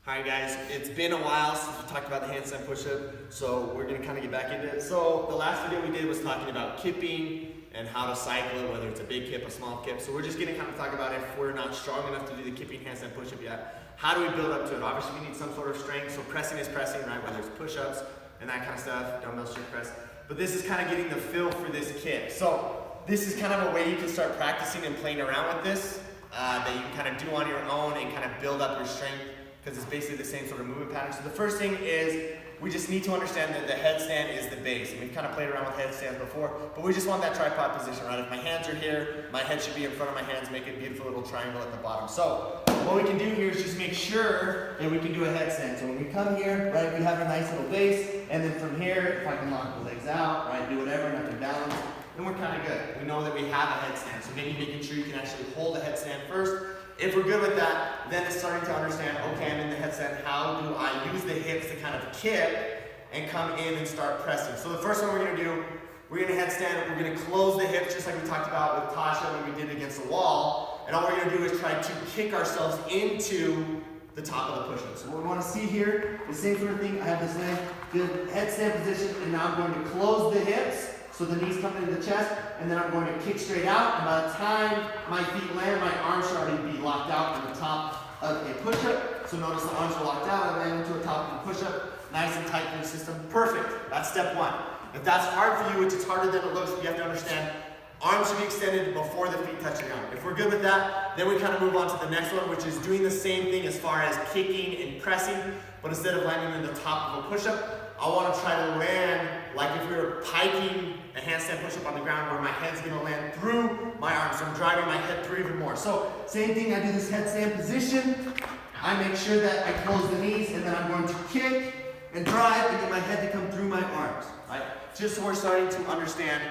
Alright guys, it's been a while since we talked about the handstand push-up, so we're going to kind of get back into it. So the last video we did was talking about kipping and how to cycle it, whether it's a big kip, a small kip. So we're just going to kind of talk about if we're not strong enough to do the kipping handstand push-up yet, how do we build up to it? Obviously we need some sort of strength, so pressing is pressing, right? Whether it's push-ups and that kind of stuff, dumbbell strict press. But this is kind of getting the feel for this kip. So this is kind of a way you can start practicing and playing around with this that you can kind of do on your own and kind of build up your strength, because it's basically the same sort of movement pattern. So the first thing is we just need to understand that the headstand is the base. And we've kind of played around with headstands before, but we just want that tripod position, right? If my hands are here, my head should be in front of my hands, make a beautiful little triangle at the bottom. So what we can do here is just make sure that we can do a headstand. So when we come here, right, we have a nice little base, and then from here, if I can lock the legs out, right, do whatever, and I can balance, then we're kind of good. We know that we have a headstand. So maybe making sure you can actually hold a headstand first. If we're good with that, then it's starting to understand, okay, I'm in the headstand, how do I use the hips to kind of kip and come in and start pressing? So the first one we're gonna do, we're gonna headstand, we're gonna close the hips just like we talked about with Tasha when we did it against the wall, and all we're gonna do is try to kick ourselves into the top of the push-up. So what we wanna see here, the same sort of thing, I have this leg, good headstand position, and now I'm going to close the hips, so the knees come into the chest, and then I'm going to kick straight out, and by the time my feet land, my arms should already be locked out on the top of a push-up. So notice the arms are locked out, I land into a top of the push-up, nice and tight through the system. Perfect, that's step one. If that's hard for you, which is harder than it looks, you have to understand, arms should be extended before the feet touch the ground. If we're good with that, then we kind of move on to the next one, which is doing the same thing as far as kicking and pressing, but instead of landing in the top of a push-up, I want to try to land like if we were piking a handstand push-up on the ground where my head's going to land through my arms. So I'm driving my head through even more. So same thing, I do this headstand position. I make sure that I close the knees, and then I'm going to kick and drive and get my head to come through my arms. Right? Just so we're starting to understand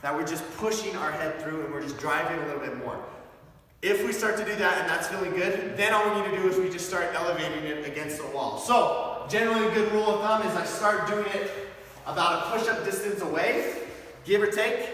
that we're just pushing our head through and we're just driving a little bit more. If we start to do that and that's feeling good, then all we need to do is we just start elevating it against the wall. So generally a good rule of thumb is I start doing it about a push-up distance away, give or take.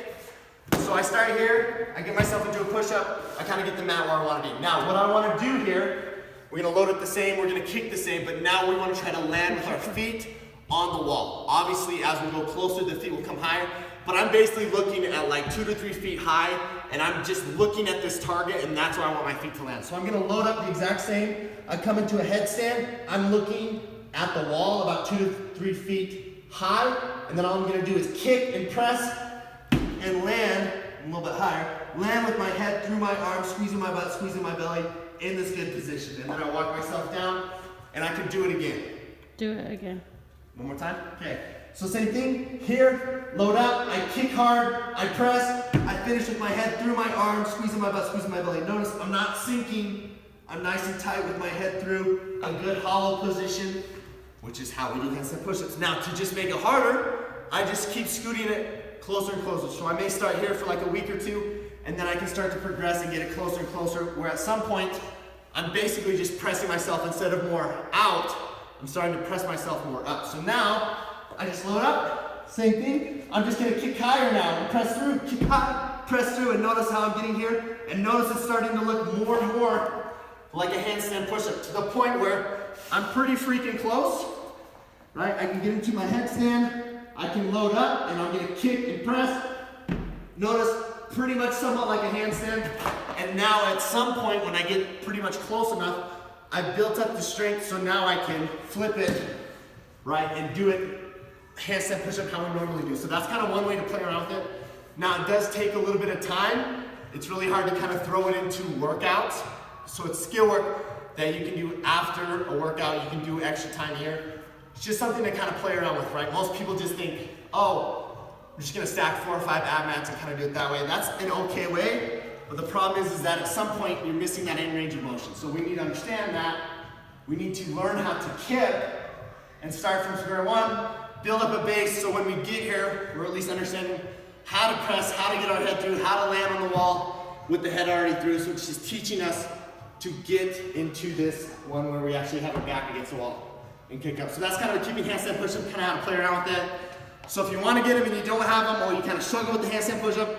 So I start here, I get myself into a push-up, I kind of get the mat where I want to be. Now what I want to do here, we're going to load it the same, we're going to kick the same, but now we want to try to land with our feet on the wall. Obviously as we go closer, the feet will come higher, but I'm basically looking at like 2 to 3 feet high, and I'm just looking at this target, and that's where I want my feet to land. So I'm going to load up the exact same. I come into a headstand, I'm looking at the wall about 2 to 3 feet high, and then all I'm going to do is kick and press and land a little bit higher, land with my head through my arms, squeezing my butt, squeezing my belly in this good position. And then I walk myself down, and I can do it again. Do it again. One more time? Okay. So same thing, here, load up, I kick hard, I press, I finish with my head through my arms, squeezing my butt, squeezing my belly. Notice I'm not sinking, I'm nice and tight with my head through a good hollow position, which is how we do handstand push-ups. Now to just make it harder, I just keep scooting it closer and closer. So I may start here for like a week or two, and then I can start to progress and get it closer and closer, where at some point, I'm basically just pressing myself instead of more out, I'm starting to press myself more up. So now, I just load up, same thing. I'm just gonna kick higher now and press through, kick high, press through, and notice how I'm getting here. And notice it's starting to look more and more like a handstand push-up, to the point where I'm pretty freaking close, right? I can get into my headstand, I can load up, and I'm gonna kick and press. Notice pretty much somewhat like a handstand. And now at some point when I get pretty much close enough, I've built up the strength, so now I can flip it, right, and do it handstand push-up how we normally do. So that's kind of one way to play around with it. Now it does take a little bit of time. It's really hard to kind of throw it into workouts. So it's skill work that you can do after a workout. You can do extra time here. It's just something to kind of play around with, right? Most people just think, oh, I'm just gonna stack 4 or 5 ab mats and kind of do it that way. That's an okay way, but the problem is that at some point you're missing that end range of motion. So we need to understand that. We need to learn how to kip and start from square one, build up a base, so when we get here, we're at least understanding how to press, how to get our head through, how to land on the wall with the head already through. So it's just teaching us to get into this one where we actually have our back against the wall and kick up. So that's kind of a keeping handstand push-up, kind of how to play around with that. So if you want to get them and you don't have them, or you kind of struggle with the handstand push-up,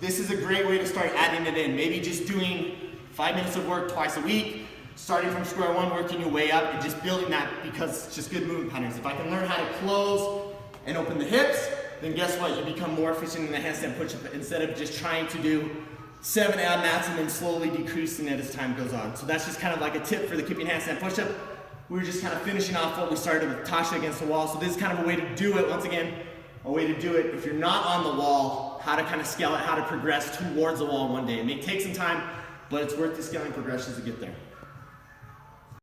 this is a great way to start adding it in. Maybe just doing 5 minutes of work twice a week, starting from square one, working your way up, and just building that because it's just good movement patterns. If I can learn how to close and open the hips, then guess what? You become more efficient in the handstand push-up instead of just trying to do 7 ab mats and then slowly decreasing it as time goes on. So that's just kind of like a tip for the kipping handstand push-up. We were just kind of finishing off what we started with Tasha against the wall. So this is kind of a way to do it. Once again, a way to do it if you're not on the wall, how to kind of scale it, how to progress towards the wall one day. It may take some time, but it's worth the scaling progressions to get there.